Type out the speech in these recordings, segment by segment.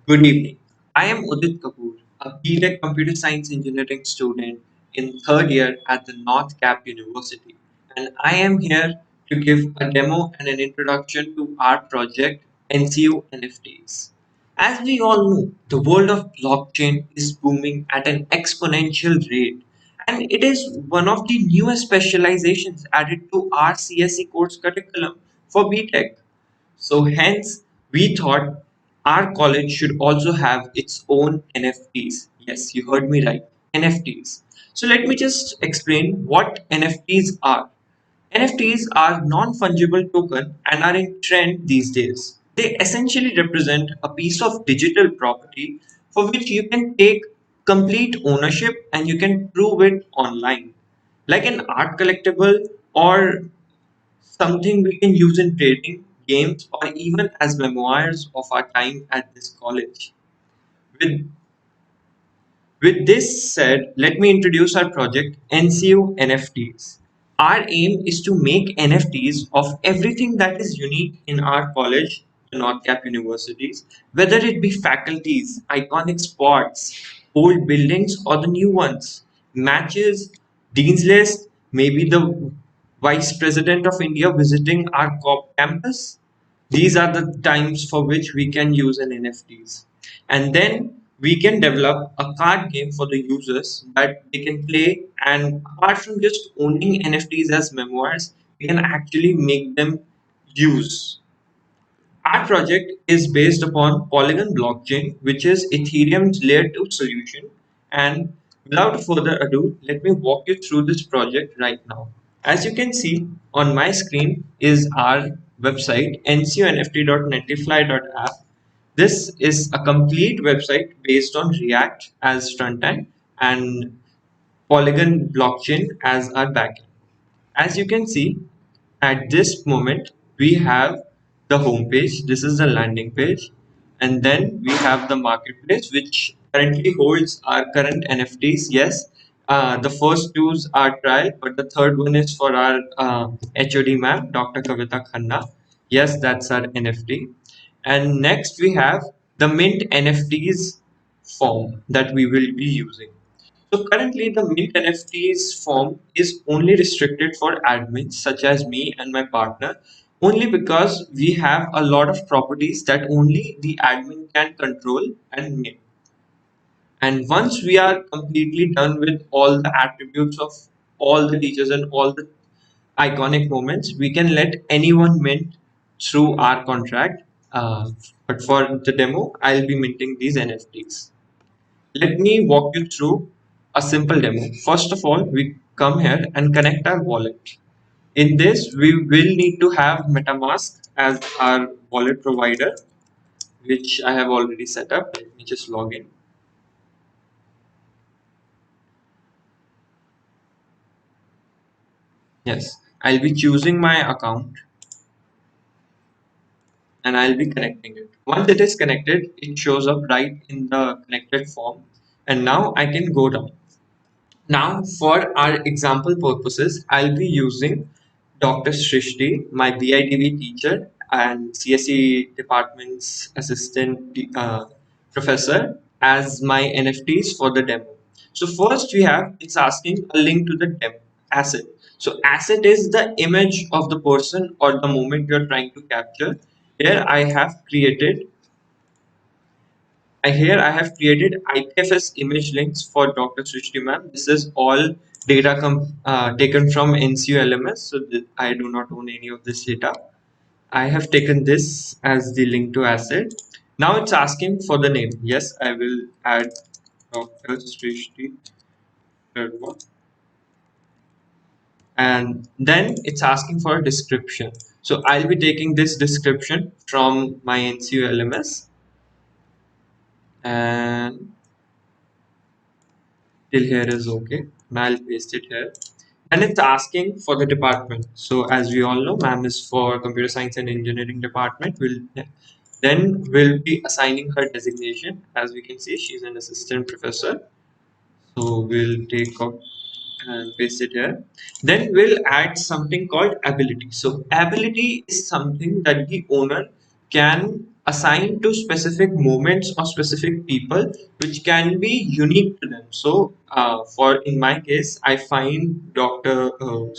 Good evening. I am Udit Kapoor, a B.Tech Computer Science Engineering student in third year at the North Cap University, and I am here to give a demo and an introduction to our project NCU NFTs. As we all know, the world of blockchain is booming at an exponential rate, and it is one of the newest specializations added to our CSE course curriculum for B.Tech. So hence, we thought our college should also have its own NFTs. Yes, you heard me right. NFTs. So let me just explain what NFTs are. NFTs are non-fungible token and are in trend these days. They essentially represent a piece of digital property for which you can take complete ownership and you can prove it online. Like an art collectible or something we can use in trading, games, or even as memoirs of our time at this college. With, with this said, let me introduce our project NCU NFTs. Our aim is to make NFTs of everything that is unique in our college, the North Cap universities, whether it be faculties, iconic spots, old buildings, or the new ones, matches, dean's list, maybe the Vice President of India visiting our campus. These are the times for which we can use an NFTs. And then we can develop a card game for the users that they can play. And apart from just owning NFTs as memoirs, we can actually make them use. Our project is based upon Polygon blockchain, which is Ethereum's layer 2 solution. And without further ado, let me walk you through this project right now. As you can see on my screen is our website ncunft.netlify.app. This is a complete website based on React as front end and Polygon blockchain as our backend. As you can see, at this moment, we have the home page. This is the landing page. And then we have the marketplace, which currently holds our current NFTs. Yes, the first two are trial, but the third one is for our HOD ma'am, Dr. Kavita Khanna. Yes, that's our NFT. And next we have the Mint NFTs form that we will be using. So currently the Mint NFTs form is only restricted for admins such as me and my partner, only because we have a lot of properties that only the admin can control and mint. And once we are completely done with all the attributes of all the teachers and all the iconic moments, we can let anyone mint through our contract. But for the demo, I'll be minting these NFTs. Let me walk you through a simple demo. First of all, we come here and connect our wallet. In this, we will need to have MetaMask as our wallet provider, which I have already set up. Let me just log in. Yes, I'll be choosing my account and I'll be connecting it. Once it is connected, it shows up right in the connected form. And now I can go down. Now, for our example purposes, I'll be using Dr. Srishti, my BIDV teacher and CSE department's assistant professor, as my NFTs for the demo. So first we have, it's asking a link to the demo asset. So asset is the image of the person or the moment you're trying to capture. Here I have created I have created IPFS image links for Dr. Srishti ma'am. This is all data taken from NCU LMS, so I do not own any of this data. I have taken this as the link to asset. Now it's asking for the name. Yes, I will add Dr. Srishti Sharma. And then it's asking for a description. So I'll be taking this description from my NCU LMS and till here is okay. Now I'll paste it here. And it's asking for the department. So as we all know, ma'am is for computer science and engineering department. We'll be assigning her designation. As we can see, she's an assistant professor. So we'll take up and paste it here. Then we'll add something called ability. So ability is something that the owner can assigned to specific moments or specific people which can be unique to them. So, for in my case, I find Dr.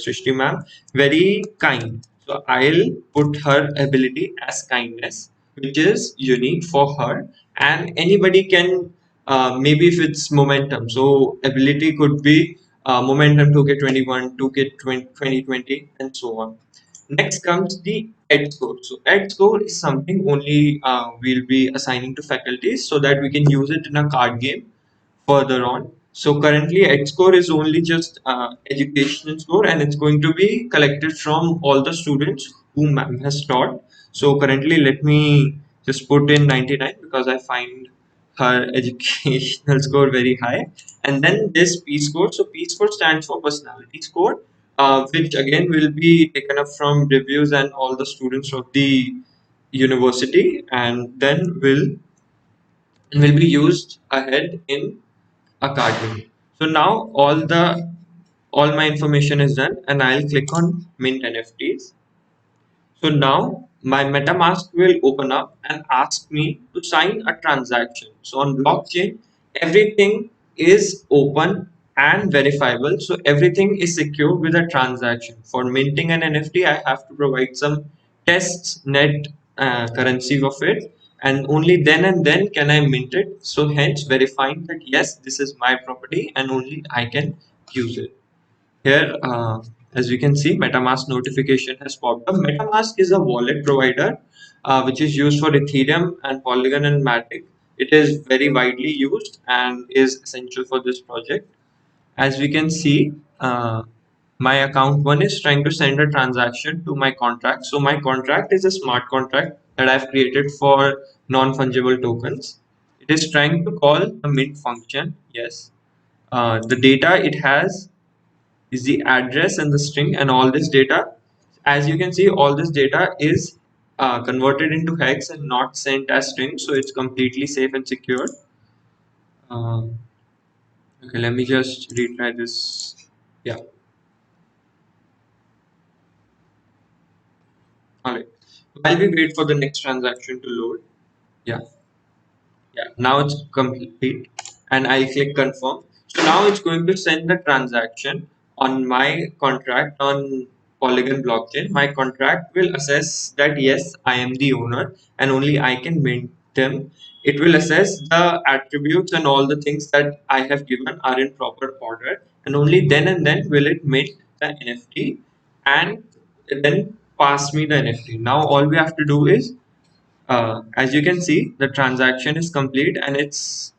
Srishti ma'am very kind. So, I'll put her ability as kindness, which is unique for her, and anybody can. Maybe if it's momentum, so ability could be momentum 2K21, 2020, and so on. Next comes the ED score. So ED score is something only we'll be assigning to faculties so that we can use it in a card game further on. So currently ED score is only just educational score, and it's going to be collected from all the students whom ma'am has taught. So currently let me just put in 99 because I find her educational score very high. And then this P score. So P score stands for personality score, which again will be taken up from reviews and all the students of the university, and then will be used ahead in academy. So now all my information is done, and I'll click on mint NFTs. So now my MetaMask will open up and ask me to sign a transaction. So on blockchain, everything is open and verifiable. So everything is secure with a transaction. For minting an NFT, I have to provide some tests net currency of it, and only then and then can I mint it. So hence verifying that yes, this is my property and only I can use it. Here, as you can see, MetaMask notification has popped up. MetaMask is a wallet provider which is used for Ethereum and Polygon and Matic. It is very widely used and is essential for this project. As we can see, my account one is trying to send a transaction to my contract. So my contract is a smart contract that I've created for non-fungible tokens. It is trying to call the mint function. Yes. The data it has is the address and the string and all this data. As you can see, all this data is converted into hex and not sent as string, so it's completely safe and secure. Um, okay, let me just retry this. Yeah, all right. While we wait for the next transaction to load, yeah. Yeah, now it's complete, and I click confirm. So now it's going to send the transaction on my contract on Polygon blockchain. My contract will assess that yes, I am the owner and only I can mint them. It will assess the attributes and all the things that I have given are in proper order, and only then and then will it mint the NFT and then pass me the NFT. Now all we have to do is as you can see, the transaction is complete and it's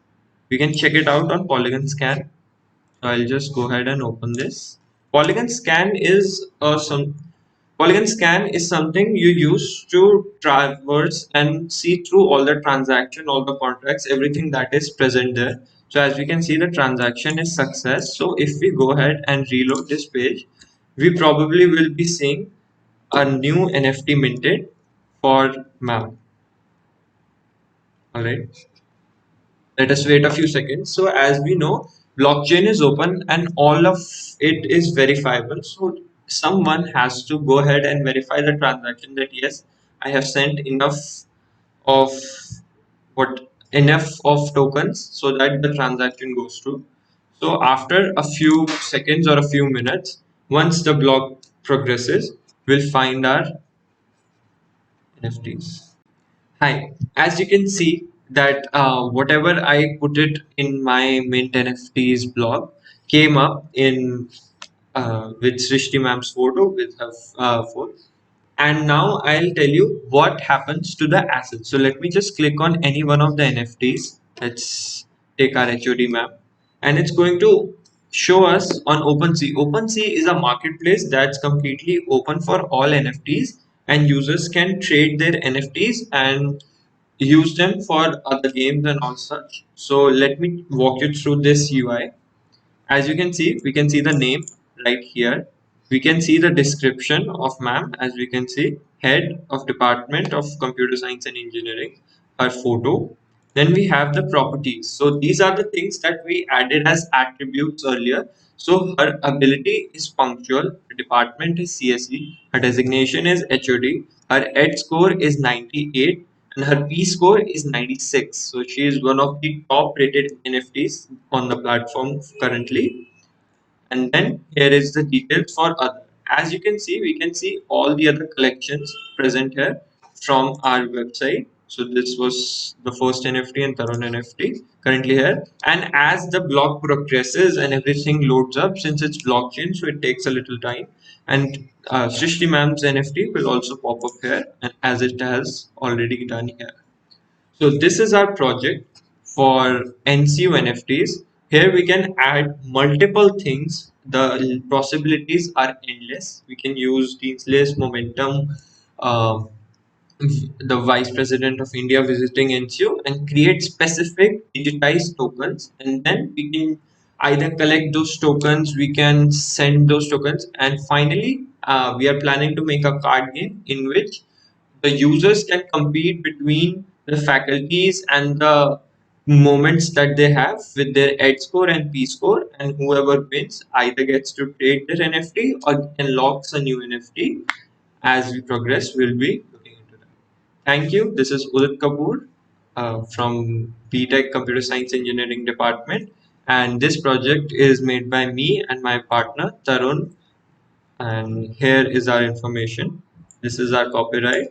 we can check it out on Polygon Scan. So I'll just go ahead and open this. Polygon Scan is Polygon Scan is something you use to traverse and see through all the transaction, all the contracts, everything that is present there. So as we can see, the transaction is success. So if we go ahead and reload this page, we probably will be seeing a new NFT minted for map. All right. Let us wait a few seconds. So as we know, blockchain is open and all of it is verifiable. So someone has to go ahead and verify the transaction that yes, I have sent of what enough of tokens so that the transaction goes through. So after a few seconds or a few minutes, once the block progresses, we'll find our NFTs. Hi, as you can see that whatever I put it in my Mint NFTs blog came up in with Srishti ma'am's photo with her phone. And now I'll tell you what happens to the assets. So let me just click on any one of the NFTs. Let's take our HOD map, and it's going to show us on OpenSea. OpenSea is a marketplace that's completely open for all NFTs, and users can trade their NFTs and use them for other games and all such. So let me walk you through this UI. As you can see, we can see the name right here. We can see the description of ma'am, as we can see, head of Department of Computer Science and Engineering, her photo. Then we have the properties. So these are the things that we added as attributes earlier. So her ability is punctual, her department is CSE, her designation is HOD, her ED score is 98, and her P score is 96. So she is one of the top rated NFTs on the platform currently. And then here is the details for other. As you can see, we can see all the other collections present here from our website. So this was the first NFT and Tarun NFT currently here. And as the block progresses and everything loads up, since it's blockchain, so it takes a little time. And Srishti ma'am's NFT will also pop up here, and as it has already done here. So this is our project for NCU NFTs. Here we can add multiple things. The possibilities are endless. We can use Deansley's momentum, uh, the Vice President of India visiting NCU, and create specific digitized tokens. And then we can either collect those tokens, we can send those tokens, and finally, we are planning to make a card game in which the users can compete between the faculties and the moments that they have with their ed score and p score, and whoever wins either gets to trade their nft or unlocks a new nft. As we progress, we'll be looking into that. Thank you. This is Udit Kapoor from BTech Computer Science Engineering Department, and this project is made by me and my partner Tarun, and here is our information. This is our copyright.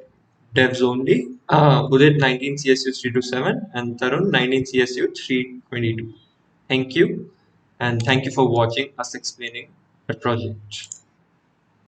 Devs only. Udit 19 CSU 327 and Tarun 19 CSU 322. Thank you, and thank you for watching us explaining the project.